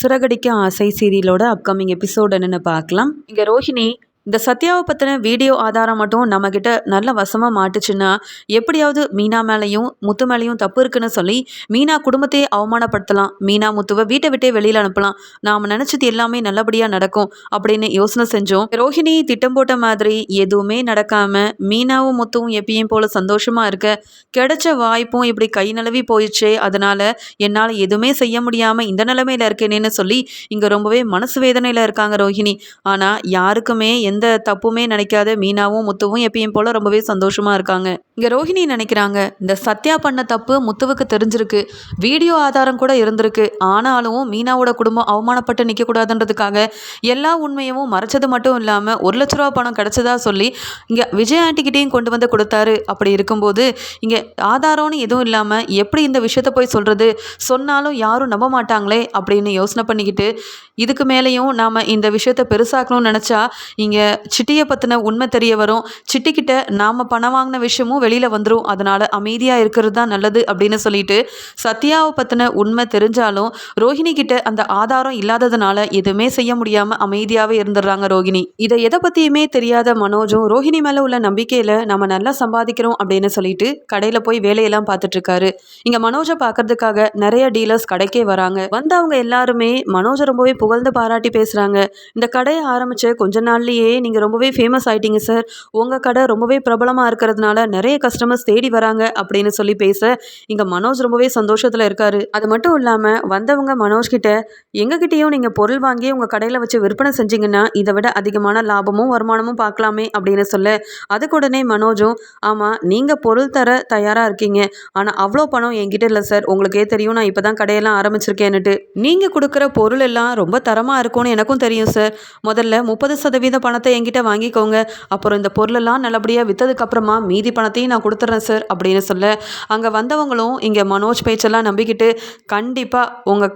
சிறகடிக்க ஆசை சீரியலோட upcoming episode என்னன்னு பார்க்கலாம். இங்க ரோஹிணி இந்த சத்யாவை பத்தின வீடியோ ஆதாரம் மட்டும் நம்ம கிட்ட நல்ல வசமா மாட்டுச்சுன்னா எப்படியாவது மீனா மேலையும் முத்து மேலையும் தப்பு இருக்குன்னு சொல்லி மீனா குடும்பத்தையே அவமானப்படுத்தலாம். மீனா முத்துவை வீட்டை விட்டே வெளியில அனுப்பலாம். நாம நினைச்சது எல்லாமே நல்லபடியா நடக்கும் அப்படின்னு யோசனை செஞ்சோம். ரோஹிணி திட்டம் போட்ட மாதிரி எதுவுமே நடக்காம மீனாவும் முத்துவும் எப்பயும் போல சந்தோஷமா இருக்க கிடைச்ச வாய்ப்பும் இப்படி கை நழுவி போயிடுச்சே, அதனால என்னால் எதுவுமே செய்ய முடியாம இந்த நிலைமையில இருக்கேனேன்னு சொல்லி இங்க ரொம்பவே மனசு வேதனையில இருக்காங்க ரோஹிணி. ஆனா யாருக்குமே எந்த தப்புமே நினைக்காத மீனாவும் முத்துவும் எப்பயும் போல ரொம்பவே சந்தோஷமா இருக்காங்க. இங்க ரோஹிணி நினைக்கிறாங்க, இந்த சத்யா பண்ண தப்பு முத்துவுக்கு தெரிஞ்சிருக்கு, வீடியோ ஆதாரம் கூட இருந்திருக்கு, ஆனாலும் மீனாவோட குடும்பம் அவமானப்பட்டு நிற்க கூடாதுன்றதுக்காக எல்லா உண்மையும் மறைச்சது மட்டும் இல்லாம 1,00,000 ரூபா பணம் கிடைச்சதா சொல்லி இங்க விஜய் ஆண்டிகிட்டையும் கொண்டு வந்து கொடுத்தாரு. அப்படி இருக்கும்போது இங்க ஆதாரம்னு எதுவும் இல்லாம எப்படி இந்த விஷயத்த போய் சொல்றது, சொன்னாலும் யாரும் நம்ப மாட்டாங்களே அப்படின்னு யோசனை பண்ணிக்கிட்டு இதுக்கு மேலேயும் நாம இந்த விஷயத்த பெருசாக்கணும்னு நினைச்சா இங்க சிட்டியை பத்தின உண்மை தெரிய வரும். சிட்டிக்கிட்ட நாம பணம் வாங்கின விஷயமும் வெளியில வந்துடும். அதனால அமைதியா இருக்கிறது தான் நல்லது அப்படின்னு சொல்லிட்டு சத்யாவை பத்தின உண்மை தெரிஞ்சாலும் ரோஹிணி கிட்ட அந்த ஆதாரம் இல்லாததுனால எதுவுமே செய்ய முடியாம அமைதியாவே இருந்துடுறாங்க ரோஹிணி. இதை எதை பத்தியுமே தெரியாத மனோஜும் ரோஹிணி மேல உள்ள நம்பிக்கையில நம்ம நல்லா சம்பாதிக்கிறோம் அப்படின்னு சொல்லிட்டு கடையில போய் வேலையெல்லாம் பார்த்துட்டு இருக்காரு. இங்க மனோஜை பார்க்கறதுக்காக நிறைய டீலர்ஸ் கடைக்கே வராங்க. வந்தவங்க எல்லாருமே மனோஜை ரொம்பவே புகழ்ந்து பாராட்டி பேசுறாங்க. இந்த கடையை ஆரம்பிச்ச கொஞ்ச நாள்லயே நீங்க ரொம்பவே ஃபேமஸ் ஆயிட்டீங்க சார், உங்க கடை ரொம்பவே பிரபலமா இருக்கிறதுனால நிறைய கஸ்டமர்ஸ் தேடி வராங்க அப்படின்னு சொல்லி பேச இங்க மனோஜ் ரொம்பவே சந்தோஷத்துல இருக்காரு. அது மட்டும் இல்லாம வந்தவங்க மனோஜ் கிட்ட எங்ககிட்டயும் நீங்க பொருள் வாங்கி உங்க கடையில வச்சு விற்பனை செஞ்சீங்கன்னா இதை விட அதிகமான லாபமும் வருமானமும் பார்க்கலாமே அப்படின்னு சொல்ல அதுக்கு உடனே மனோஜும், ஆமா நீங்க பொருள் தர தயாரா இருக்கீங்க, ஆனா அவ்வளோ பணம் என்கிட்ட இல்லை சார், உங்களுக்கே தெரியும் நான் இப்பதான் கடையெல்லாம் ஆரம்பிச்சிருக்கேன்னுட்டு, நீங்க கொடுக்குற பொருள் எல்லாம் ரொம்ப தரமா இருக்கும்னு எனக்கும் தெரியும் சார், முதல்ல 30% பணத்தை என்கிட்ட வாங்கிக்கோங்க, அப்புறம் இந்த பொருளெல்லாம் நல்லபடியாக விற்றதுக்கு அப்புறமா மீதி பணத்தையும் நான் கொடுத்துட்றேன் சார் அப்படின்னு சொல்ல அங்கே வந்தவங்களும் இங்கே மனோஜ் பேச்செல்லாம் நம்பிக்கிட்டு கண்டிப்பாக உங்கள்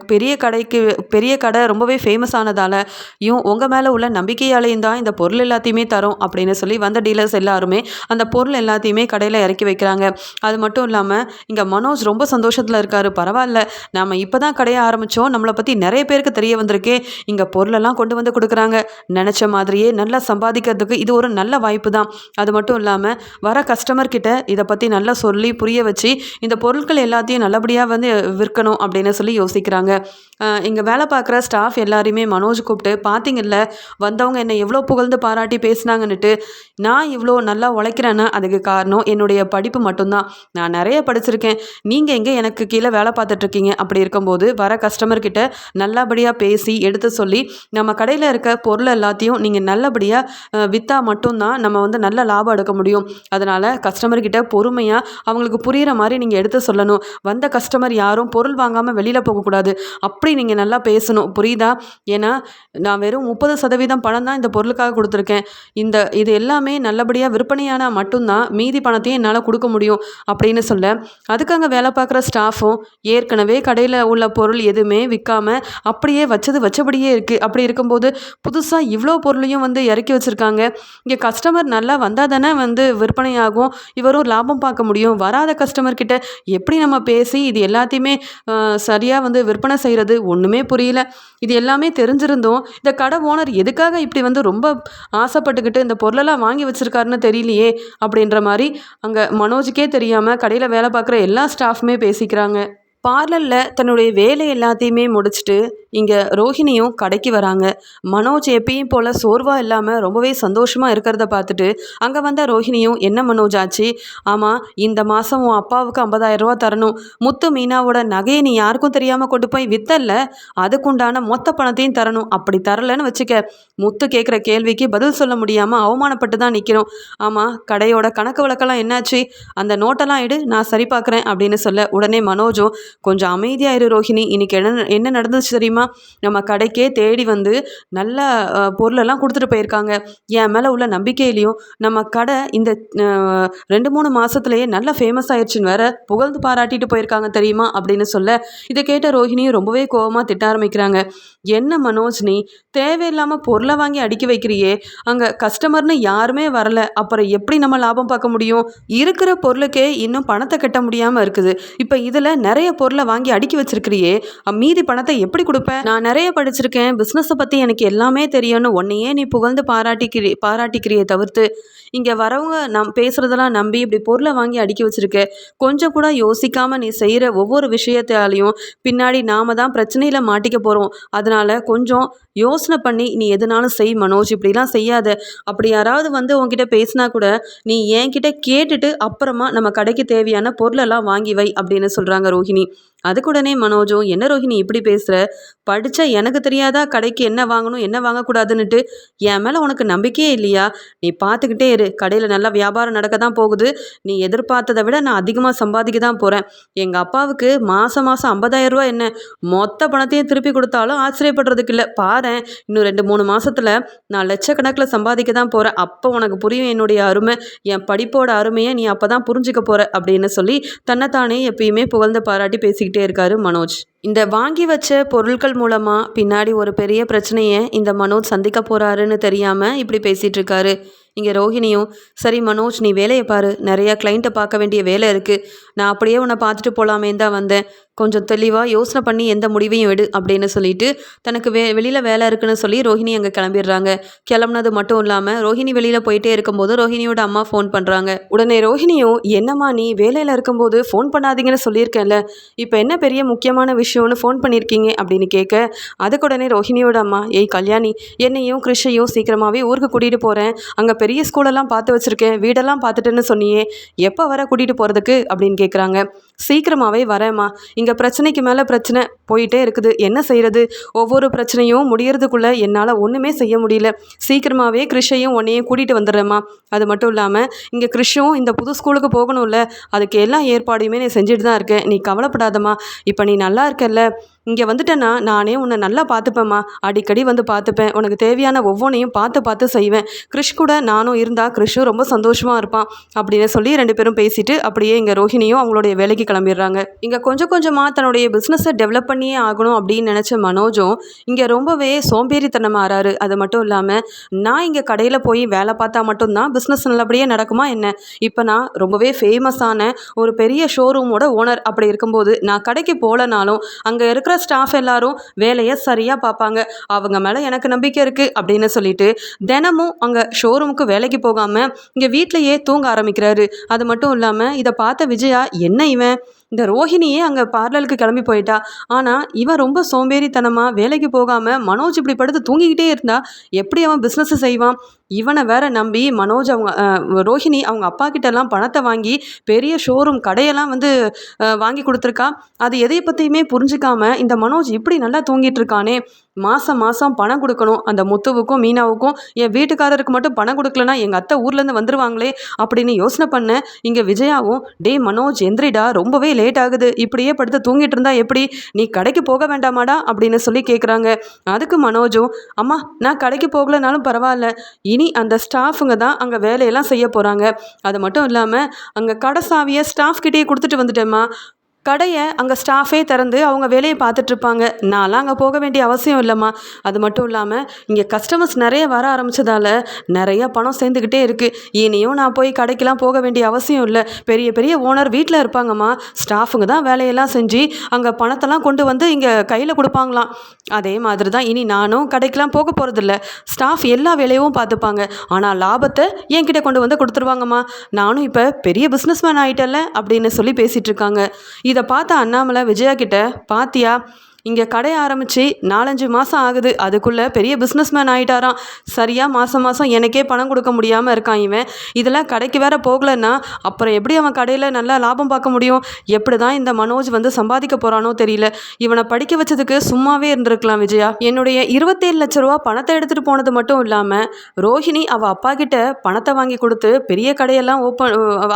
பெரிய கடை ரொம்பவே ஃபேமஸ் ஆனதால் உங்கள் மேலே உள்ள நம்பிக்கையாலையும் தான் இந்த பொருள் எல்லாத்தையுமே தரோம் அப்படின்னு சொல்லி வந்த டீலர்ஸ் எல்லாருமே அந்த பொருள் எல்லாத்தையுமே கடையில் இறக்கி வைக்கிறாங்க. அது மட்டும் இல்லாமல் இங்கே மனோஜ் ரொம்ப சந்தோஷத்தில் இருக்காரு. பரவாயில்ல, நம்ம இப்போ தான் கடையை ஆரம்பித்தோம், நம்மளை பற்றி நிறைய பேருக்கு தெரிய வந்திருக்கே, இங்கே பொருளெல்லாம் கொண்டு வந்து கொடுக்குறாங்க, நினச்ச மாதிரியே நல்லா சம்பாதிக்கிறதுக்கு இது ஒரு நல்ல வாய்ப்பு தான். அது மட்டும் இல்லாமல் வர கஸ்டமர் கிட்ட இதை பற்றி நல்லா சொல்லி புரிய வச்சு இந்த பொருட்கள் எல்லாத்தையும் நல்லபடியாக வந்து விற்கணும் அப்படின்னு சொல்லி யோசிக்கிறாங்க. இங்கே வேலை பார்க்குற ஸ்டாஃப் எல்லாரையுமே மனோஜ் கூப்பிட்டு, பார்த்தீங்கல்ல வந்தவங்க என்னை எவ்வளோ புகழ்ந்து பாராட்டி பேசினாங்கன்னுட்டு, நான் இவ்வளோ நல்லா உழைக்கிறேன்னா அதுக்கு காரணம் என்னுடைய படிப்பு மட்டும்தான், நான் நிறைய படிச்சிருக்கேன், நீங்கள் எங்கே எனக்கு கீழே வேலை பார்த்துட்ருக்கீங்க, அப்படி இருக்கும்போது வர கஸ்டமர் கிட்ட நல்லபடியாக பேசி எடுத்து சொல்லி நம்ம கடையில் இருக்க பொருள் எல்லாத்தையும் நீங்கள் நல்லபடியாக விற்றா மட்டும்தான் நம்ம வந்து நல்ல லாபம் எடுக்க முடியும். அதனால் கஸ்டமர்கிட்ட பொறுமையாக அவங்களுக்கு புரிகிற மாதிரி நீங்கள் எடுத்து சொல்லணும். வந்த கஸ்டமர் யாரும் பொருள் வாங்காமல் வெளியில் போகக்கூடாது, அப்படி நீங்கள் நல்லா பேசணும், புரியுதா? ஏன்னா நான் வெறும் 30% பணம் தான் இந்த பொருளுக்காக கொடுத்துருக்கேன், இது எல்லாமே நல்லபடியாக விற்பனையானால் மட்டும்தான் மீதி பணத்தையும் என்னால் கொடுக்க முடியும் அப்படின்னு சொல்ல அதுக்காக வேலை பார்க்குற ஸ்டாஃபும் ஏற்கனவே கடையில் உள்ள பொருள் எதுவுமே விற்காமல் அப்படியே வச்சபடியே இருக்குது. அப்படி இருக்கும்போது புதுசாக இவ்வளோ பொருளையும் வந்து இறக்கி வச்சுருக்காங்க, இங்கே கஸ்டமர் நல்லா வந்தால் தானே வந்து விற்பனையாகும், இவரும் லாபம் பார்க்க முடியும், வராத கஸ்டமர்கிட்ட எப்படி நம்ம பேசி இது எல்லாத்தையுமே சரியாக வந்து விற்பனை செய்கிறது ஒன்றுமே புரியல. இது எல்லாமே தெரிஞ்சிருந்தோம் இந்த கடை ஓனர் எதுக்காக இப்படி வந்து ரொம்ப ஆசைப்பட்டுக்கிட்டு இந்த பொருளெல்லாம் வாங்கி வச்சுருக்காருன்னு தெரியலையே அப்படின்ற மாதிரி அங்கே மனோஜுக்கே தெரியாமல் கடையில் வேலை பார்க்குற எல்லா ஸ்டாஃப்மே பேசிக்கிறாங்க. பார்லரில் தன்னுடைய வேலை எல்லாத்தையுமே முடிச்சுட்டு இங்கே ரோஹிணியும் கடைக்கு வராங்க. மனோஜ் எப்பயும் போல் சோர்வாக இல்லாமல் ரொம்பவே சந்தோஷமாக இருக்கிறத பார்த்துட்டு அங்கே வந்த ரோஹிணியும், என்ன மனோஜ் ஆச்சு? ஆமாம், இந்த மாதம் உன் அப்பாவுக்கு 50,000 ரூபா தரணும், முத்து மீனாவோட நகையை நீ யாருக்கும் தெரியாமல் கொண்டு போய் வித்தல்ல, அதுக்குண்டான மொத்த பணத்தையும் தரணும், அப்படி தரலன்னு வச்சுக்க முத்து கேட்குற கேள்விக்கு பதில் சொல்ல முடியாமல் அவமானப்பட்டு தான் நிற்கிறோம். ஆமாம், கடையோட கணக்கு வழக்கெல்லாம் என்னாச்சு? அந்த நோட்டெல்லாம் எடு, நான் சரி பார்க்குறேன் அப்படின்னு சொல்ல உடனே மனோஜும், கொஞ்சம் அமைதியாயிரு ரோஹிணி, இன்னைக்கு என்ன நடந்துச்சு தெரியுமா? நம்ம கடைக்கே தேடி வந்து நல்ல பொருளெல்லாம் கொடுத்துட்டு போயிருக்காங்க, என் மேலே உள்ள நம்பிக்கையிலையும் நம்ம கடை இந்த 2-3 மாதத்துலேயே நல்லா ஃபேமஸ் ஆயிடுச்சுன்னு வேற புகழ்ந்து பாராட்டிட்டு போயிருக்காங்க தெரியுமா அப்படின்னு சொல்ல இதை கேட்ட ரோஹிணியும் ரொம்பவே கோபமாக திட்ட ஆரம்பிக்கிறாங்க. என்ன மனோஜ், நீ தேவையில்லாமல் பொருளை வாங்கி அடுக்கி வைக்கிறியே, அங்கே கஸ்டமர்னு யாருமே வரல, அப்புறம் எப்படி நம்ம லாபம் பார்க்க முடியும்? இருக்கிற பொருளுக்கே இன்னும் பணத்தை கட்ட முடியாமல் இருக்குது, இப்போ இதில் நிறைய பொருளை வாங்கி அடுக்கி வச்சிருக்கிறியே, மீதி பணத்தை எப்படி கொடுப்ப? நான் நிறைய படிச்சிருக்கேன், பிஸ்னஸை பற்றி எனக்கு எல்லாமே தெரியும்னு உன்னையே நீ புகழ்ந்து பாராட்டிக்கிறியே தவிர்த்து இங்கே வரவங்க பேசுகிறதெல்லாம் நம்பி இப்படி பொருளை வாங்கி அடுக்கி வச்சிருக்க. கொஞ்சம் கூட யோசிக்காமல் நீ செய்கிற ஒவ்வொரு விஷயத்தாலையும் பின்னாடி நாம தான் பிரச்சனையில் மாட்டிக்க போகிறோம். அதனால் கொஞ்சம் யோசனை பண்ணி நீ எதுனாலும் செய் மனோஜ், இப்படிலாம் செய்யாத. அப்படி யாராவது வந்து உன்கிட்ட பேசினா கூட நீ என்கிட்ட கேட்டுட்டு அப்புறமா நம்ம கடைக்கு தேவையான பொருளெல்லாம் வாங்கி வை அப்படின்னு சொல்கிறாங்க ரோஹிணி. அதுக்குடனே மனோஜும், என்ன ரோஹிணி இப்படி பேசுகிற? படித்த எனக்கு தெரியாதா கடைக்கு என்ன வாங்கணும் என்ன வாங்கக்கூடாதுன்னுட்டு? என் மேலே உனக்கு நம்பிக்கையே இல்லையா? நீ பார்த்துக்கிட்டே இரு, கடையில் நல்லா வியாபாரம் நடக்க தான் போகுது. நீ எதிர்பார்த்ததை விட நான் அதிகமாக சம்பாதிக்க தான் போகிறேன். எங்கள் அப்பாவுக்கு மாதம் 50,000 ரூபா என்ன, மொத்த பணத்தையும் திருப்பி கொடுத்தாலும் ஆச்சரியப்படுறதுக்கு இல்லை. பாரேன், இன்னும் 2-3 மாதத்தில் நான் லட்சக்கணக்கில் சம்பாதிக்க தான் போகிறேன். அப்போ உனக்கு புரியும் என்னுடைய அருமை, என் படிப்போட அருமையை நீ அப்போ தான் புரிஞ்சுக்க போகிற அப்படின்னு சொல்லி தன்னைத்தானே எப்பயுமே புகழ்ந்து பாராட்டி பேசிக்கிட்டே இருக்காரு மனோஜ். இந்த வாங்கி வச்ச பொருட்கள் மூலமாக பின்னாடி ஒரு பெரிய பிரச்சனையை இந்த மனோஜ் சந்திக்க போகிறாருன்னு தெரியாமல் இப்படி பேசிகிட்டு இருக்காரு. இங்கே ரோஹிணியும், சரி மனோஜ் நீ வேலையை பாரு, நிறையா கிளைண்ட்டை பார்க்க வேண்டிய வேலை இருக்குது, நான் அப்படியே உன்னை பார்த்துட்டு போகலாமேன்னு தான் வந்தேன், கொஞ்சம் தெளிவாக யோசனை பண்ணி எந்த முடிவையும் எடு அப்படின்னு சொல்லிட்டு தனக்கு வெளியில் வேலை இருக்குன்னு சொல்லி ரோஹிணி அங்கே கிளம்பிடுறாங்க. கிளம்புனது மட்டும் இல்லாமல் ரோஹிணி வெளியில் போயிட்டே இருக்கும்போது ரோஹிணியோட அம்மா ஃபோன் பண்ணுறாங்க. உடனே ரோஹிணியும், என்னம்மா நீ வேலையில் இருக்கும்போது ஃபோன் பண்ணாதீங்கன்னு சொல்லியிருக்கேன்ல, இப்போ என்ன பெரிய முக்கியமான விஷயம்னு ஃபோன் பண்ணியிருக்கீங்க அப்படின்னு கேட்க, அதுக்கு உடனே ரோஹிணியோட அம்மா, ஏய் கல்யாணி, என்னையும் கிருஷையும் சீக்கிரமாகவே ஊருக்கு கூட்டிகிட்டு போகிறேன், அங்கே பெரிய ஸ்கூலெல்லாம் பார்த்து வச்சுருக்கேன், வீடெல்லாம் பார்த்துட்டுன்னு சொன்னியே, எப்போ வர கூட்டிகிட்டு போகிறதுக்கு அப்படின்னு கேட்குறாங்க. சீக்கிரமாகவே வரேம்மா, இங்கே பிரச்சனைக்கு மேலே பிரச்சனை போயிட்டே இருக்குது, என்ன செய்கிறது, ஒவ்வொரு பிரச்சனையும் முடியறதுக்குள்ளே என்னால் ஒன்றுமே செய்ய முடியல, சீக்கிரமாகவே கிருஷையும் உன்னையும் கூட்டிகிட்டு வந்துடுறேம்மா. அது மட்டும் இல்லாமல் இங்கே கிருஷும் இந்த புது ஸ்கூலுக்கு போகணும்ல, அதுக்கு எல்லா ஏற்பாடையுமே நீ செஞ்சுட்டு தான் இருக்கேன், நீ கவலைப்படாதம்மா, இப்போ நீ நல்லா இருக்கல்ல, இங்கே வந்துட்டேன்னா நானே உன்னை நல்லா பார்த்துப்பேம்மா, அடிக்கடி வந்து பார்த்துப்பேன், உனக்கு தேவையான ஒவ்வொன்றையும் பார்த்து செய்வேன், கிருஷ் கூட நானும் இருந்தால் கிருஷும் ரொம்ப சந்தோஷமாக இருப்பான் அப்படின்னு சொல்லி 2 பேரும் பேசிட்டு அப்படியே இங்கே ரோஹிணியும் அவங்களுடைய வேலைக்கு கிளம்பிடுறாங்க. இங்கே கொஞ்சம் கொஞ்சமாக தன்னுடைய பிஸ்னஸை டெவலப் பண்ணியே ஆகணும் அப்படின்னு நினச்ச மனோஜும் இங்கே ரொம்பவே சோம்பேறித்தனமாக ஆறாரு. அது மட்டும் இல்லாமல், நான் இங்கே கடையில் போய் வேலை பார்த்தா மட்டும்தான் பிஸ்னஸ் நல்லபடியாக நடக்குமா என்ன? இப்போ நான் ரொம்பவே ஃபேமஸான ஒரு பெரிய ஷோரூமோட ஓனர், அப்படி இருக்கும்போது நான் கடைக்கு போகலனாலும் அங்கே இருக்கிற ஸ்டாஃப் எல்லாரும் வேலையை சரியாக பார்ப்பாங்க, அவங்க மேலே எனக்கு நம்பிக்கை இருக்குது அப்படின்னு சொல்லிட்டு தினமும் அங்கே ஷோரூமுக்கு வேலைக்கு போகாமல் இங்கே வீட்டிலையே தூங்க ஆரம்பிக்கிறாரு. அது மட்டும் இல்லாமல் இதை பார்த்த விஜயா, என்ன இவன், இந்த ரோஹிணியே அங்கே பார்லருக்கு கிளம்பி போயிட்டா, ஆனால் இவன் ரொம்ப சோம்பேறித்தனமாக வேலைக்கு போகாமல் மனோஜ் இப்படி படுத்து தூங்கிக்கிட்டே இருந்தா எப்படி அவன் பிஸ்னஸ் செய்வான்? இவனை வேற நம்பி மனோஜ் ரோஹிணி அவங்க அப்பா கிட்டலாம் பணத்தை வாங்கி பெரிய ஷோரூம் கடையெல்லாம் வந்து வாங்கி கொடுத்துருக்கா. அது எதை பற்றியுமே புரிஞ்சுக்காம இந்த மனோஜ் இப்படி நல்லா தூங்கிட்டு இருக்கானே, மாதம் மாதம் பணம் கொடுக்கணும், அந்த முத்துவுக்கும் மீனாவுக்கும், என் வீட்டுக்காரருக்கு மட்டும் பணம் கொடுக்கலனா எங்கள் அத்தை ஊர்லேருந்து வந்துடுவாங்களே அப்படின்னு யோசனை பண்ண இங்கே விஜயாவும், டே மனோஜ் எந்திரிடா, ரொம்பவே லேட் ஆகுது, இப்படியே படுத்து தூங்கிட்டு இருந்தா எப்படி, நீ கடைக்கு போக வேண்டாமாடா அப்படின்னு சொல்லி கேட்குறாங்க. அதுக்கு மனோஜும், அம்மா நான் கடைக்கு போகலனாலும் பரவாயில்ல, இனி அந்த ஸ்டாஃபுங்க தான் அங்கே வேலையெல்லாம் செய்ய போகிறாங்க, அது மட்டும் இல்லாமல் அங்கே கடை சாவியை ஸ்டாஃப் கிட்டேயே கொடுத்துட்டு வந்துட்டேம்மா, கடையை அங்கே ஸ்டாஃபே திறந்து அவங்க வேலையை பார்த்துட்ருப்பாங்க, நான்லாம் அங்கே போக வேண்டிய அவசியம் இல்லைம்மா. அது மட்டும் இல்லாமல் இங்கே கஸ்டமர்ஸ் நிறைய வர ஆரம்பித்ததால் நிறைய பணம் சேர்ந்துக்கிட்டே இருக்குது, இனியும் நான் போய் கடைக்கெலாம் போக வேண்டிய அவசியம் இல்லை, பெரிய பெரிய ஓனர் வீட்டில் இருப்பாங்கம்மா, ஸ்டாஃபுங்க தான் வேலையெல்லாம் செஞ்சு அங்கே பணத்தெல்லாம் கொண்டு வந்து இங்கே கையில் கொடுப்பாங்களாம், அதே மாதிரி தான் இனி நானும் கடைக்கெலாம் போக போகிறதில்ல, ஸ்டாஃப் எல்லா வேலையும் பார்த்துப்பாங்க, ஆனால் லாபத்தை என்கிட்ட கொண்டு வந்து கொடுத்துருவாங்கம்மா, நானும் இப்போ பெரிய பிஸ்னஸ்மேன் ஆகிட்டல அப்படின்னு சொல்லி பேசிகிட்டு இருக்காங்க. இதை பார்த்த அண்ணாமலை விஜயா கிட்ட, பாத்தியா இங்கே கடை ஆரம்பித்து 4-5 மாதம் ஆகுது, அதுக்குள்ளே பெரிய பிஸ்னஸ்மேன் ஆகிட்டாராம், சரியாக மாதம் எனக்கே பணம் கொடுக்க முடியாமல் இருக்கான் இவன், இதெல்லாம் கடைக்கு வேற போகலன்னா அப்புறம் எப்படி அவன் கடையில் நல்லா லாபம் பார்க்க முடியும், எப்படி தான் இந்த மனோஜ் வந்து சம்பாதிக்க போகிறானோ தெரியல, இவனை படிக்க வச்சதுக்கு சும்மாவே இருந்திருக்கலாம் விஜயா, என்னுடைய 27 லட்ச ரூபா பணத்தை எடுத்துகிட்டு போனது மட்டும் இல்லாமல் ரோஹிணி அவள் அப்பா கிட்ட பணத்தை வாங்கி கொடுத்து பெரிய கடையெல்லாம்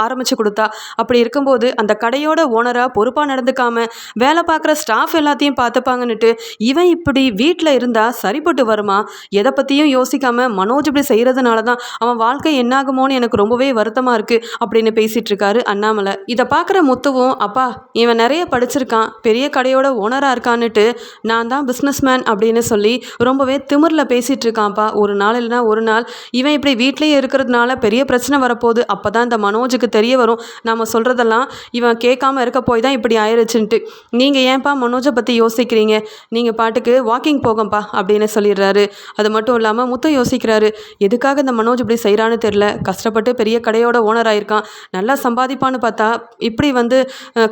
ஆரம்பித்து கொடுத்தா, அப்படி இருக்கும்போது அந்த கடையோட ஓனராக பொறுப்பாக நடந்துக்காம வேலை பார்க்குற ஸ்டாஃப் எல்லாத்தையும் பார்த்து பார்த்துப்பாங்கன்னுட்டு இவன் இப்படி வீட்டில் இருந்தால் சரிப்பட்டு வருமா? எதை பற்றியும் யோசிக்காமல் மனோஜ் இப்படி செய்கிறதுனால தான் அவன் வாழ்க்கை என்னாகுமோன்னு எனக்கு ரொம்பவே வருத்தமாக இருக்குது அப்படின்னு பேசிகிட்டு இருக்காரு அண்ணாமலை. இதை பார்க்குற முத்துவும், அப்பா இவன் நிறைய படிச்சிருக்கான், பெரிய கடையோட ஓனராக இருக்கான்னுட்டு நான் தான் பிஸ்னஸ் மேன் அப்படின்னு சொல்லி ரொம்பவே திமிரில் பேசிகிட்டு இருக்கான்ப்பா. ஒரு நாள் இல்லைனா ஒரு நாள் இவன் இப்படி வீட்டிலேயே இருக்கிறதுனால பெரிய பிரச்சனை வரப்போகுது. அப்போ தான் இந்த மனோஜுக்கு தெரிய வரும் நம்ம சொல்கிறதெல்லாம் இவன் கேட்காம இருக்க போய் தான் இப்படி ஆயிடுச்சுன்ட்டு. நீங்கள் ஏன்ப்பா மனோஜை பற்றி யோசிக்கிறீங்க? நீங்கள் பாட்டுக்கு வாக்கிங் போகப்பா அப்படின்னு சொல்லிடுறாரு. அது மட்டும் இல்லாமல் முத்து யோசிக்கிறாரு, எதுக்காக இந்த மனோஜ் இப்படி செய்கிறான்னு தெரில. கஷ்டப்பட்டு பெரிய கடையோட ஓனர் ஆயிருக்கான், நல்லா சம்பாதிப்பான்னு பார்த்தா இப்படி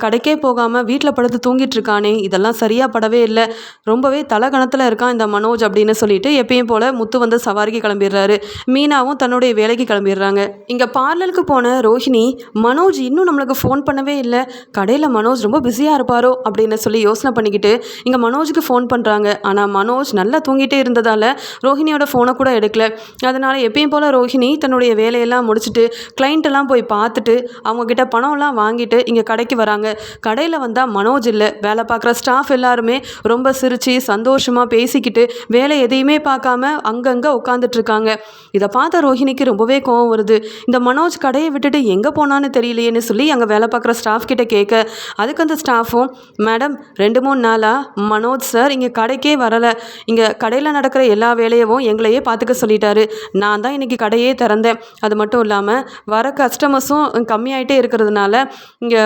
கடைக்கே போகாமல் வீட்டில் படுத்து தூங்கிட்டு இருக்கானே, இதெல்லாம் சரியாக படவே இல்லை. ரொம்பவே தலகணத்தில் இருக்கான் இந்த மனோஜ் அப்படின்னு சொல்லிட்டு எப்பயும் போல் முத்து சவாரிக்கு கிளம்பிடுறாரு. மீனாவும் தன்னுடைய வேலைக்கு கிளம்பிடுறாங்க. இங்கே பார்லருக்கு போன ரோஹிணி, மனோஜ் இன்னும் நம்மளுக்கு ஃபோன் பண்ணவே இல்லை, கடையில் மனோஜ் ரொம்ப பிஸியாக இருப்பாரோ அப்படின்னு சொல்லி யோசனை பண்ணிக்கிட்டு இங்கே மனோஜுக்கு ஃபோன் பண்ணுறாங்க. ஆனால் மனோஜ் நல்லா தூங்கிட்டே இருந்ததால் ரோஹிணியோட ஃபோனை கூட எடுக்கல. அதனால் எப்பயும் போல் ரோஹிணி தன்னுடைய வேலையெல்லாம் முடிச்சுட்டு கிளைண்ட்டெல்லாம் போய் பார்த்துட்டு அவங்கக்கிட்ட பணம்லாம் வாங்கிட்டு இங்கே கடைக்கு வராங்க. கடையில் வந்தால் மனோஜ் இல்லை. வேலை பார்க்குற ஸ்டாஃப் எல்லாருமே ரொம்ப சிரித்து சந்தோஷமாக பேசிக்கிட்டு வேலை எதையுமே பார்க்காம அங்கங்கே உட்காந்துட்ருக்காங்க. இதை பார்த்த ரோஹிணிக்கு ரொம்பவே கோவம் வருது. இந்த மனோஜ் கடையை விட்டுட்டு எங்கே போனான்னு தெரியலையேன்னு சொல்லி அங்கே வேலை பார்க்குற ஸ்டாஃப் கிட்ட கேட்க, அதுக்கு அந்த ஸ்டாஃபும், மேடம் 2-3 நாளாக மனோஜ் சார் இங்கே கடைக்கே வரலை, இங்கே கடையில் நடக்கிற எல்லா வேலையவும் எங்களையே பார்த்துக்க சொல்லிட்டாரு, நான் தான் இன்றைக்கி கடையே திறந்தேன். அது மட்டும் இல்லாமல் வர கஸ்டமர்ஸும் கம்மியாயிட்டே இருக்கிறதுனால இங்கே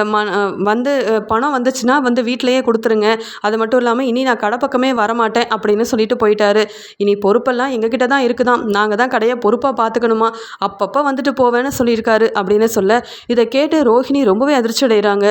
பணம் வந்துச்சுன்னா வீட்டிலையே கொடுத்துருங்க, அது மட்டும் இல்லாமல் இனி நான் கடை பக்கமே வரமாட்டேன் அப்படின்னு சொல்லிட்டு போயிட்டாரு. இனி பொறுப்பெல்லாம் எங்ககிட்ட தான் இருக்குதான், நாங்கள் தான் கடையை பொறுப்பாக பார்த்துக்கணுமா, அப்பப்போ வந்துட்டு போவேன்னு சொல்லியிருக்காரு அப்படின்னு சொல்ல, இதை கேட்டு ரோஹிணி ரொம்பவே அதிர்ச்சி அடைகிறாங்க.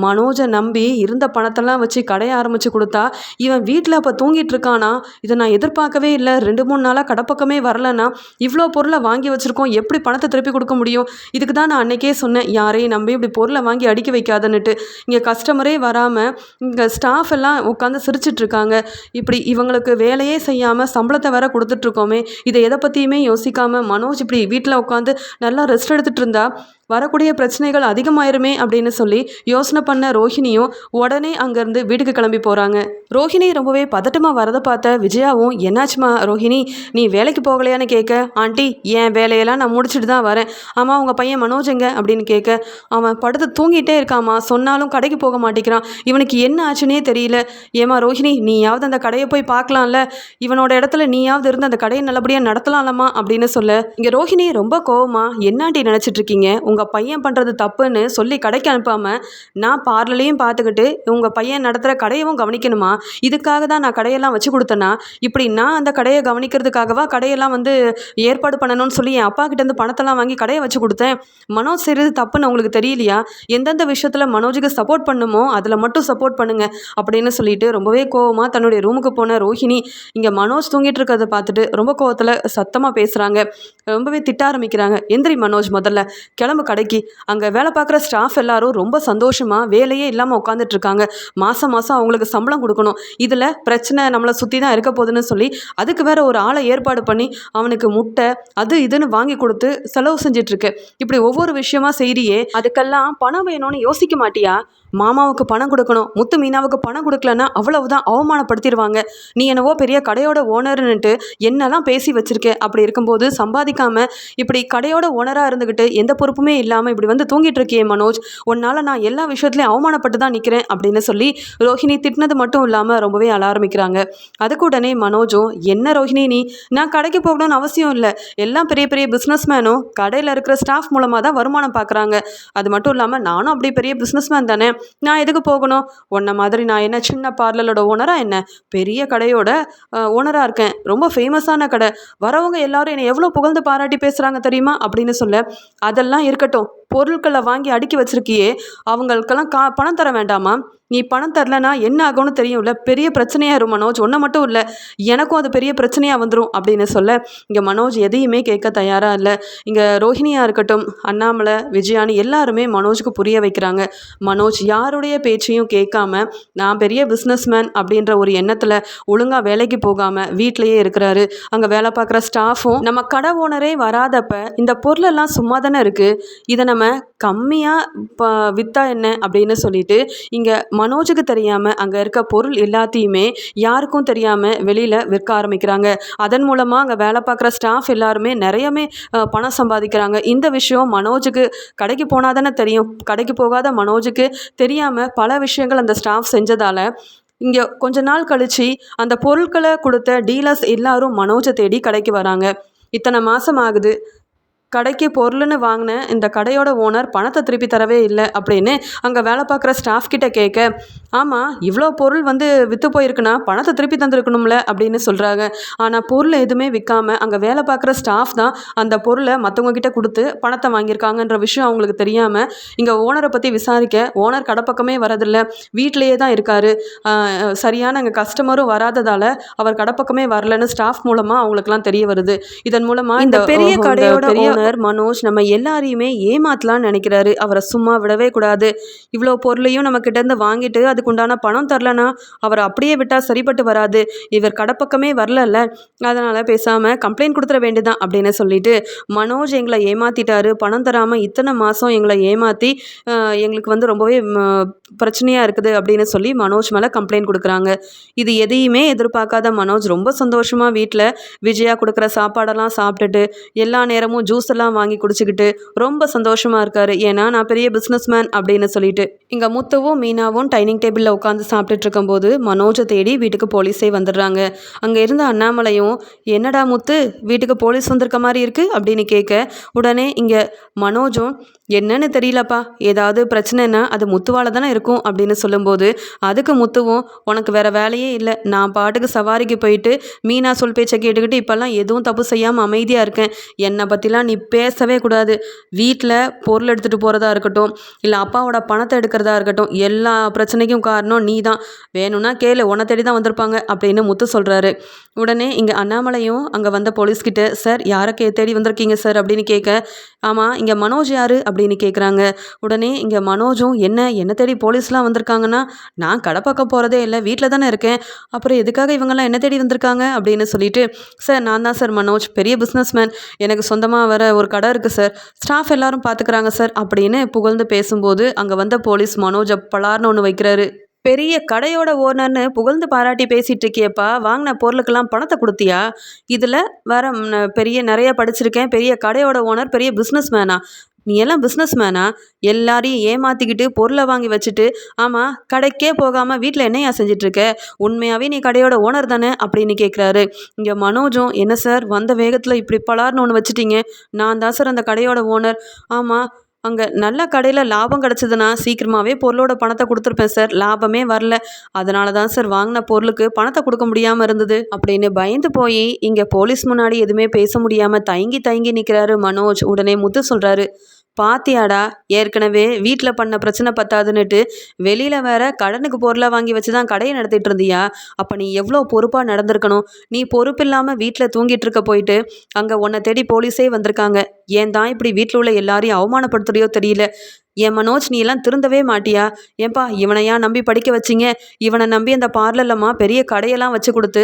மனோஜை நம்பி இருந்த பணத்தெல்லாம் வச்சு கடையை ஆரம்பித்து கொடுத்தா இவன் வீட்டில் அப்போ தூங்கிட்டு இருக்கானா, இதை நான் எதிர்பார்க்கவே இல்லை. 2-3 நாளாக கடை பக்கமே வரலன்னா இவ்வளோ பொருளை வாங்கி வச்சுருக்கோம், எப்படி பணத்தை திருப்பி கொடுக்க முடியும்? இதுக்கு தான் நான் அன்றைக்கே சொன்னேன், யாரையும் நம்பி இப்படி பொருளை வாங்கி அடிக்க வைக்காதன்னுட்டு. இங்கே கஸ்டமரே வராமல் இங்கே ஸ்டாஃப் எல்லாம் உட்காந்து சிரிச்சிட்ருக்காங்க. இப்படி இவங்களுக்கு வேலையே செய்யாமல் சம்பளத்தை வேற கொடுத்துட்ருக்கோமே, இதை எதை பற்றியுமே யோசிக்காமல் மனோஜ் இப்படி வீட்டில் உட்காந்து நல்லா ரெஸ்ட் எடுத்துகிட்டு இருந்தா வரக்கூடிய பிரச்சனைகள் அதிகமாயிருமே அப்படின்னு சொல்லி யோசனை பண்ண ரோஹிணியும் உடனே அங்கேருந்து வீட்டுக்கு கிளம்பி போகிறாங்க. ரோஹிணி ரொம்பவே பதட்டமாக வரதை பார்த்த விஜயாவும், என்னாச்சுமா ரோஹிணி, நீ வேலைக்கு போகலையான்னு கேட்க, ஆண்டி என் வேலையெல்லாம் நான் முடிச்சுட்டு தான் வரேன். ஆமாம் உங்கள் பையன் மனோஜ் எங்க அப்படின்னு கேட்க, அவன் படுத்து தூங்கிட்டே இருக்காமா, சொன்னாலும் கடைக்கு போக மாட்டேங்கிறான், இவனுக்கு என்ன ஆச்சுன்னே தெரியல. ஏமா ரோஹிணி, நீயாவது அந்த கடையை போய் பார்க்கலாம்ல, இவனோட இடத்துல நீயாவது இருந்து அந்த கடையை நல்லபடியாக நடத்தலாம்லம்மா அப்படின்னு சொல்ல, இங்கே ரோஹிணி ரொம்ப கோவமா, என்னாண்டி நினச்சிட்டு இருக்கீங்க, உங்கள் பையன் பண்ணுறது தப்புன்னு சொல்லி கடைக்கு அனுப்பாமல் நான் பார்லரையும் பார்த்துக்கிட்டு உங்கள் பையன் நடத்துகிற கடையவும் கவனிக்கணுமா, இதுக்காக தான் நான் கடையெல்லாம் வச்சு கொடுத்தேன்னா, இப்படி நான் அந்த கடையை கவனிக்கிறதுக்காகவா கடையெல்லாம் ஏற்பாடு பண்ணணும்னு சொல்லி என் அப்பா கிட்டேருந்து பணத்தெல்லாம் வாங்கி கடையை வச்சு கொடுத்தேன். மனோஜ் செய்கிறது தப்புன்னு உங்களுக்கு தெரியலையா? எந்தெந்த விஷயத்தில் மனோஜுக்கு சப்போர்ட் பண்ணுமோ அதில் மட்டும் சப்போர்ட் பண்ணுங்க அப்படின்னு சொல்லிட்டு ரொம்பவே கோவமாக தன்னுடைய ரூமுக்கு போன ரோஹிணி இங்கே மனோஜ் தூங்கிட்டு இருக்கிறத பார்த்துட்டு ரொம்ப கோவத்தில் சத்தமாக பேசுகிறாங்க. ரொம்பவே திட்ட ஆரம்பிக்கிறாங்க. எந்திரி மனோஜ், முதல்ல கிளம்பு கடைக்கு. அங்கே வேலை பார்க்குற ஸ்டாஃப் எல்லாரும் ரொம்ப சந்தோஷமாக வேலையே இல்லாமல் உட்காந்துட்ருக்காங்க. மாதம் மாதம் அவங்களுக்கு சம்பளம் கொடுக்கணும். இதில் பிரச்சனை நம்மளை சுற்றி தான் இருக்க போகுதுன்னு சொல்லி அதுக்கு வேற ஒரு ஆளை ஏற்பாடு பண்ணி அவனுக்கு முட்டை அது இதுன்னு வாங்கி கொடுத்து செலவு செஞ்சிட்ருக்கு. இப்படி ஒவ்வொரு விஷயமா செய்றியே, அதுக்கெல்லாம் பணம் வேணும்னு யோசிக்க மாட்டியா? மாமாவுக்கு பணம் கொடுக்கணும், முத்து மீனாவுக்கு பணம் கொடுக்கலன்னா அவ்வளவுதான், அவமானப்படுத்திடுவாங்க. நீ என்னவோ பெரிய கடையோட ஓனர்னுட்டு என்னெல்லாம் பேசி வச்சிருக்க. அப்படி இருக்கும்போது சம்பாதிக்காம இப்படி கடையோட ஓனராக இருந்துக்கிட்டு எந்த பொறுப்புமே இல்லாமல் இப்படி தூங்கிட்டு இருக்கியே மனோஜ், உன்னால் நான் எல்லா விஷயத்துலையும் அவமானப்பட்டு தான் நிற்கிறேன் அப்படின்னு சொல்லி ரோஹிணி திட்டினது மட்டும் இல்லாமல் ரொம்பவே அழ ஆரம்பிக்கிறாங்க. அதுக்கு உடனே மனோஜும், என்ன ரோஹிணி நீ, நான் கடைக்கு போகணும்னு அவசியம் இல்லை, எல்லாம் பெரிய பெரிய பிஸ்னஸ் மேனும் கடையில் இருக்கிற ஸ்டாஃப் மூலமாக தான் வருமானம் பார்க்குறாங்க. அது மட்டும் இல்லாமல் நானும் அப்படி பெரிய பிஸ்னஸ் மேன் தானே, நான் எதுக்கு போகணும்? உன்ன மாதிரி நான் என்ன சின்ன பார்லரோட ஓனராக, என்ன பெரிய கடையோட ஓனராக இருக்கேன், ரொம்ப ஃபேமஸான கடை, வரவங்க எல்லாரும் என்னை எவ்வளோ புகழ்ந்து பாராட்டி பேசுகிறாங்க தெரியுமா அப்படின்னு சொல்ல, அதெல்லாம் இருக்கட்டும், பொருட்களை வாங்கி அடுக்கி வச்சிருக்கியே, அவங்களுக்கெல்லாம் பணம் தர வேண்டாமா? நீ பணம் தரலனா என்ன ஆகும்னு தெரியும்ல, பெரிய பிரச்சனையாயிரும் மனோஜ், ஒன்றை மட்டும் இல்லை எனக்கும் அது பெரிய பிரச்சனையாக வந்துடும் அப்படின்னு சொல்ல, இங்கே மனோஜ் எதையுமே கேட்க தயாராக இல்லை. இங்கே ரோஹிணியாக இருக்கட்டும், அண்ணாமலை, விஜயானி எல்லாருமே மனோஜுக்கு புரிய வைக்கிறாங்க. மனோஜ் யாருடைய பேச்சையும் கேட்காம நான் பெரிய பிஸ்னஸ்மேன் அப்படின்ற ஒரு எண்ணத்தில் ஒழுங்காக வேலைக்கு போகாமல் வீட்டிலையே இருக்கிறாரு. அங்கே வேலை பார்க்குற ஸ்டாஃபும் நம்ம கடை ஓனரே வராதப்ப இந்த பொருளெல்லாம் சும்மா தானே இருக்குது, இதை நம்ம பேசாமல் கம்மியாக விற்றா என்ன அப்படின்னு சொல்லிட்டு இங்கே மனோஜுக்கு தெரியாமல் அங்கே இருக்க பொருள் எல்லாத்தையுமே யாருக்கும் தெரியாமல் வெளியில் விற்க ஆரம்பிக்கிறாங்க. அதன் மூலமாக அங்கே வேலை பார்க்குற ஸ்டாஃப் எல்லாருமே நிறையமே பணம் சம்பாதிக்கிறாங்க. இந்த விஷயம் மனோஜுக்கு கடைக்கு போனால் தானே தெரியும். கடைக்கு போகாத மனோஜுக்கு தெரியாமல் பல விஷயங்கள் அந்த ஸ்டாஃப் செஞ்சதால் இங்கே கொஞ்ச நாள் கழித்து அந்த பொருட்களை கொடுத்த டீலர்ஸ் எல்லாரும் மனோஜை தேடி கடைக்கு வராங்க. இத்தனை மாதம் ஆகுது, கடைக்கு பொருள்னு வாங்கின இந்த கடையோட ஓனர் பணத்தை திருப்பி தரவே இல்லை அப்படின்னு அங்கே வேலை பார்க்குற ஸ்டாஃப் கிட்ட கேட்க, ஆமாம் இவ்வளோ பொருள் விற்று போயிருக்குன்னா பணத்தை திருப்பி தந்துருக்கணும்ல அப்படின்னு சொல்கிறாங்க. ஆனால் பொருள் எதுவுமே விற்காமல் அங்கே வேலை பார்க்குற ஸ்டாஃப் தான் அந்த பொருளை மற்றவங்க கிட்ட கொடுத்து பணத்தை வாங்கியிருக்காங்கன்ற விஷயம் அவங்களுக்கு தெரியாமல் இங்கே ஓனரை பற்றி விசாரிக்க ஓனர் கடை பக்கமே வரதில்லை, வீட்டிலையே தான் இருக்கார். சரியான அங்கே கஸ்டமரும் வராததால் அவர் கடை பக்கமே வரலன்னு ஸ்டாஃப் மூலமாக அவங்களுக்குலாம் தெரிய வருது. இதன் மூலமாக இந்த பெரிய கடையோட மனோஜ் நம்ம எல்லாரையுமே ஏமாத்தலாம்னு நினைக்கிறாரு. அவரை சும்மா விடவே கூடாது. இவ்வளோ பொருளையும் நம்ம கிட்ட இருந்து வாங்கிட்டு அதுக்குண்டான பணம் தரலனா அவர் அப்படியே விட்டா சரிப்பட்டு வராது. இவர் கடப்பக்கமே வரலல்ல, அதனால பேசாம கம்ப்ளைண்ட் கொடுத்துட வேண்டியதான் அப்படின்னு சொல்லிட்டு, மனோஜ் எங்களை ஏமாத்திட்டாரு, பணம் தராம இத்தனை மாசம் எங்களை ஏமாத்தி எங்களுக்கு ரொம்பவே பிரச்சனையா இருக்குது அப்படின்னு சொல்லி மனோஜ் மேல கம்ப்ளைண்ட் கொடுக்குறாங்க. இது எதையுமே எதிர்பார்க்காத மனோஜ் ரொம்ப சந்தோஷமா வீட்டில் விஜயா கொடுக்குற சாப்பாடெல்லாம் சாப்பிட்டுட்டு எல்லா நேரமும் ஜூஸ் எல்லாம் வாங்கி குடிச்சுக்கிட்டு ரொம்ப சந்தோஷமா இருக்காரு. ஏன்னா நான் பெரிய பிஸ்னஸ் மேன் அப்படின்னு சொல்லிட்டு. இங்க முத்துவும் மீனாவும் டைனிங் டேபிளில் உட்காந்து சாப்பிட்டுட்டு இருக்கும்போது மனோஜை தேடி வீட்டுக்கு போலீஸே வந்துடுறாங்க. அங்க இருந்த அண்ணாமலையும், என்னடா முத்து வீட்டுக்கு போலீஸ் வந்திருக்க மாதிரி இருக்கு அப்படின்னு கேட்க, உடனே இங்க மனோஜும், என்னன்னு தெரியலப்பா, ஏதாவது பிரச்சனைனா அது முத்துவால தானே இருக்கும் அப்படின்னு சொல்லும்போது, அதுக்கு முத்துவும், உனக்கு வேற வேலையே இல்லை, நான் பாட்டுக்கு சவாரிக்கு போயிட்டு மீனா சொல் பேச்சை கேட்டுக்கிட்டு இப்பெல்லாம் எதுவும் தப்பு செய்யாமல் அமைதியாக இருக்கேன். என்னை பற்றிலாம் நீ பேசவே கூடாது. வீட்டில் பொருள் எடுத்துகிட்டு போகிறதா இருக்கட்டும், இல்லை அப்பாவோட பணத்தை எடுக்கிறதா இருக்கட்டும், எல்லா பிரச்சனைக்கும் காரணம் நீ தான். வேணும்னா கேளு, உன்னை தேடி தான் வந்திருப்பாங்க அப்படின்னு முத்து சொல்கிறாரு. உடனே இங்கே அண்ணாமலையும் அங்கே வந்த போலீஸ்கிட்ட, சார் யாரை தேடி வந்திருக்கீங்க சார் அப்படின்னு கேட்க, ஆமாம் இங்கே மனோஜ் யார் அப்படின்னு கேட்குறாங்க. உடனே இங்கே மனோஜும், என்ன தேடி போலீஸ்லாம் வந்திருக்காங்கன்னா, நான் கடை பக்கம் போகிறதே இல்லை, வீட்டில் தானே இருக்கேன், அப்புறம் எதுக்காக இவங்கெல்லாம் என்ன தேடி வந்திருக்காங்க அப்படின்னு சொல்லிட்டு, சார் நான் தான் சார் மனோஜ், பெரிய பிஸ்னஸ் மேன், எனக்கு சொந்தமாக வர ஒரு கடை இருக்குது சார், ஸ்டாஃப் எல்லாரும் பார்த்துக்கிறாங்க சார் அப்படின்னு புகழ்ந்து பேசும்போது அங்கே வந்த போலீஸ் மனோஜை பலார்னு ஒன்று வைக்கிறாரு. பெரிய கடையோட ஓனர்னு புகழ்ந்து பாராட்டி பேசிகிட்டு இருக்கியப்பா, வாங்கின பொருளுக்கெல்லாம் பணத்தை கொடுத்தியா? இதில் வேற பெரிய நிறைய படிச்சிருக்கேன், பெரிய கடையோட ஓனர், பெரிய பிஸ்னஸ் மேனா? நீ எல்லாம் பிஸ்னஸ் மேனா? எல்லாரையும் ஏமாற்றிக்கிட்டு பொருளை வாங்கி வச்சுட்டு, ஆமாம் கடைக்கே போகாமல் வீட்டில் என்னையா செஞ்சிட்ருக்க? உண்மையாகவே நீ கடையோட ஓனர் தானே அப்படின்னு கேட்குறாரு. இங்கே மனோஜும், என்ன சார் வந்த வேகத்தில் இப்படி பலார்னு ஒன்று வச்சுட்டீங்க, நான் தான் சார் அந்த கடையோட ஓனர். ஆமாம் அங்கே நல்ல கடையில் லாபம் கிடச்சிதுன்னா சீக்கிரமாகவே பொருளோட பணத்தை கொடுத்துருப்பேன் சார், லாபமே வரல, அதனால தான் சார் வாங்கின பொருளுக்கு பணத்தை கொடுக்க முடியாமல் இருந்தது அப்படின்னு பயந்து போய் இங்கே போலீஸ் முன்னாடி எதுவுமே பேச முடியாமல் தயங்கி நிற்கிறாரு மனோஜ். உடனே முத்து சொல்கிறாரு, பாத்தியாடா ஏற்கனவே வீட்டில் பண்ண பிரச்சனை பத்தாதுன்னுட்டு வெளியில் வேற கடனுக்கு பொருளை வாங்கி வச்சு தான் கடையை நடத்திட்டு இருந்தியா? அப்போ நீ எவ்வளோ பொறுப்பாக நடந்திருக்கணும். நீ பொறுப்பு இல்லாமல் வீட்டில் தூங்கிட்டு இருக்க போயிட்டு அங்கே உன்னை தேடி போலீஸே வந்திருக்காங்க. ஏன் தான் இப்படி வீட்டில் உள்ள எல்லாரையும் அவமானப்படுத்துறியோ தெரியல. என் மனோஜ் நீ எல்லாம் திருந்தவே மாட்டியா? ஏன்பா இவனையா நம்பி படிக்க வச்சிங்க? இவனை நம்பி அந்த பார்லர்லம்மா பெரிய கடையெல்லாம் வச்சு கொடுத்து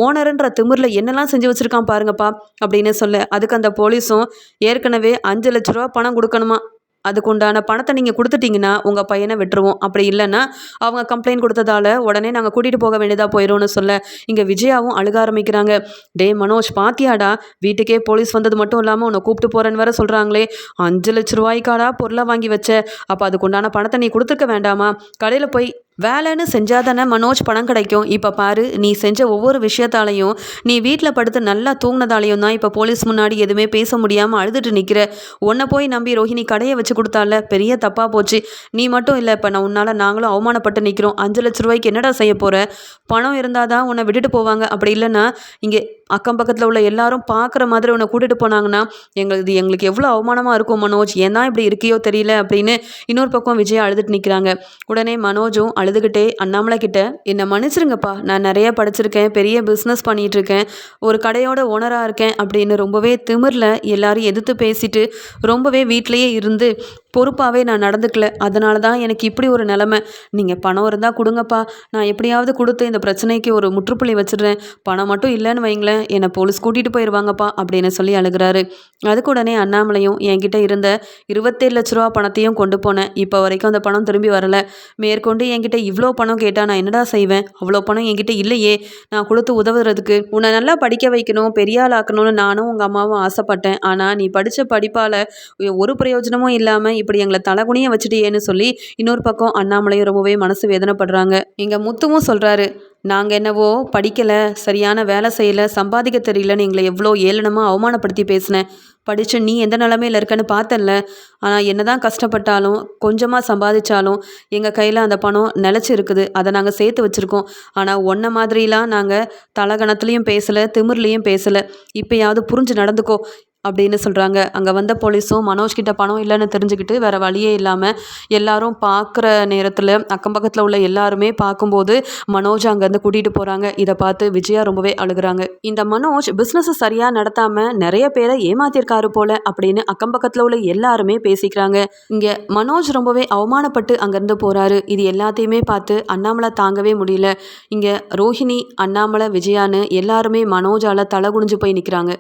ஓனருன்ற திமிரில் என்னெல்லாம் செஞ்சு வச்சுருக்கான் பாருங்கப்பா அப்படின்னு சொல்ல, அதுக்கு அந்த போலீஸும், ஏற்கனவே 5 லட்ச ரூபா பணம் கொடுக்கணுமா, அதுக்குண்டான பணத்தை நீங்கள் கொடுத்துட்டிங்கன்னா உங்கள் பையனை விட்டுருவோம், அப்படி இல்லைன்னா அவங்க கம்ப்ளைண்ட் கொடுத்ததால உடனே நாங்கள் கூட்டிகிட்டு போக வேண்டியதாக போயிடும்னு சொல்ல, இங்கே விஜயாவும் அழுக ஆரம்பிக்கிறாங்க. டே மனோஜ் பாத்தியாடா, வீட்டுக்கே போலீஸ் வந்தது மட்டும் இல்லாமல் உன்னை கூப்பிட்டு போகிறேன்னு வேற சொல்கிறாங்களே, 5 லட்ச ரூபாய்க்காடா பொருளை வாங்கி வச்ச, அப்போ அதுக்குண்டான பணத்தை நீ கொடுத்துருக்க வேண்டாமா? கடையில் போய் வேலைன்னு செஞ்சாதானே மனோஜ் பணம் கிடைக்கும். இப்போ பாரு, நீ செஞ்ச ஒவ்வொரு விஷயத்தாலையும், நீ வீட்டில் படுத்து நல்லா தூங்கினதாலையும் தான் இப்போ போலீஸ் முன்னாடி எதுவுமே பேச முடியாமல் அழுதுட்டு நிற்கிற. உன்னை போய் நம்பி ரோஹிணி கடையை வச்சு கொடுத்தால, பெரிய தப்பாக போச்சு. நீ மட்டும் இல்லை, இப்போ உன்னால் நாங்களும் அவமானப்பட்டு நிற்கிறோம். 5 லட்ச ரூபாய்க்கு என்னடா செய்ய போகிற? பணம் இருந்தால் தான் உன்னை விட்டுட்டு போவாங்க, அப்படி இல்லைன்னா இங்கே அக்கம் பக்கத்தில் உள்ள எல்லாரும் பார்க்குற மாதிரி உன்னை கூட்டிகிட்டு போனாங்கன்னா எங்களுக்கு எவ்வளோ அவமானமாக இருக்கும் மனோஜ், ஏன் தான் இப்படி இருக்கியோ தெரியல அப்படின்னு இன்னொரு பக்கம் விஜயா அழுதுட்டு நிற்கிறாங்க. உடனே மனோஜும் அழுதுகிட்டே அண்ணாமலை கிட்ட, என்னை மன்னிச்சிருங்கப்பா, நான் நிறைய படிச்சிருக்கேன், பெரிய பிஸ்னஸ் பண்ணிகிட்ருக்கேன், ஒரு கடையோட ஓனராக இருக்கேன் அப்படின்னு ரொம்பவே திமிரில் எல்லாரும் எதிர்த்து பேசிட்டு ரொம்பவே வீட்டிலையே இருந்து பொறுப்பாகவே நான் நடந்துக்கல. அதனால தான் எனக்கு இப்படி ஒரு நிலமை. நீங்கள் பணம் இருந்தால் கொடுங்கப்பா. நான் எப்படியாவது கொடுத்து இந்த பிரச்சனைக்கு ஒரு முற்றுப்புள்ளி வச்சிடுறேன். பணம் மட்டும் இல்லைன்னு வைங்களேன், என்னை போலீஸ் கூட்டிகிட்டு போயிடுவாங்கப்பா அப்படின்னு சொல்லி அழுகிறாரு. அதுக்கு உடனே அண்ணாமலையும் என்கிட்ட இருந்த 27 லட்ச ரூபா பணத்தையும் கொண்டு போனேன். இப்போ வரைக்கும் அந்த பணம் திரும்பி வரல. மேற்கொண்டு என்கிட்ட இவ்வளோ பணம் கேட்டால் நான் என்னடா செய்வேன்? அவ்வளோ பணம் என்கிட்ட இல்லையே. நான் கொடுத்து உதவுறதுக்கு. உன்னை நல்லா படிக்க வைக்கணும், பெரிய ஆள் ஆக்கணும்னு நானும் உங்கள் அம்மாவும் ஆசைப்பட்டேன். ஆனால் நீ படித்த படிப்பால் ஒரு பிரயோஜனமும் இல்லாமல் இப்படி எங்களை தலகுனிய வச்சுட்டியேன்னு சொல்லி இன்னொரு பக்கம் அண்ணாமலையும் ரொம்பவே மனசு வேதனைப்படுறாங்க. இங்கே முத்துவும் சொல்கிறாரு, நாங்கள் என்னவோ படிக்கலை, சரியான வேலை செய்யலை, சம்பாதிக்க தெரியலன்னு எங்களை எவ்வளோ ஏளனமாக அவமானப்படுத்தி பேசினேன். படித்து நீ எந்த நிலமையில் இருக்கன்னு பார்த்தல. ஆனால் என்ன தான் கஷ்டப்பட்டாலும் கொஞ்சமாக சம்பாதிச்சாலும் எங்கள் கையில் அந்த பணம் நிலச்சி இருக்குது. அதை நாங்கள் சேர்த்து வச்சுருக்கோம். ஆனால் ஒன்றை மாதிரிலாம் நாங்கள் தலகணத்துலேயும் பேசலை, திமிர்லேயும் பேசலை. இப்போயாவது புரிஞ்சு நடந்துக்கோ அப்படின்னு சொல்கிறாங்க. அங்கே வந்த போலீஸும் மனோஜ்கிட்ட பணம் இல்லைன்னு தெரிஞ்சுக்கிட்டு வேறு வழியே இல்லாமல் எல்லாரும் பார்க்குற நேரத்தில் அக்கம் பக்கத்தில் உள்ள எல்லாருமே பார்க்கும்போது மனோஜ் அங்கேருந்து கூட்டிகிட்டு போகிறாங்க. இதை பார்த்து விஜயா ரொம்பவே அழுகிறாங்க. இந்த மனோஜ் பிஸ்னஸை சரியாக நடத்தாமல் நிறைய பேரை ஏமாத்திருக்காரு போல அப்படின்னு அக்கம் பக்கத்தில் உள்ள எல்லாருமே பேசிக்கிறாங்க. இங்கே மனோஜ் ரொம்பவே அவமானப்பட்டு அங்கேருந்து போகிறாரு. இது எல்லாத்தையுமே பார்த்து அண்ணாமலை தாங்கவே முடியல. இங்கே ரோஹிணி, அண்ணாமலை, விஜயான்னு எல்லாருமே மனோஜால் தலை குனிஞ்சு போய் நிற்கிறாங்க.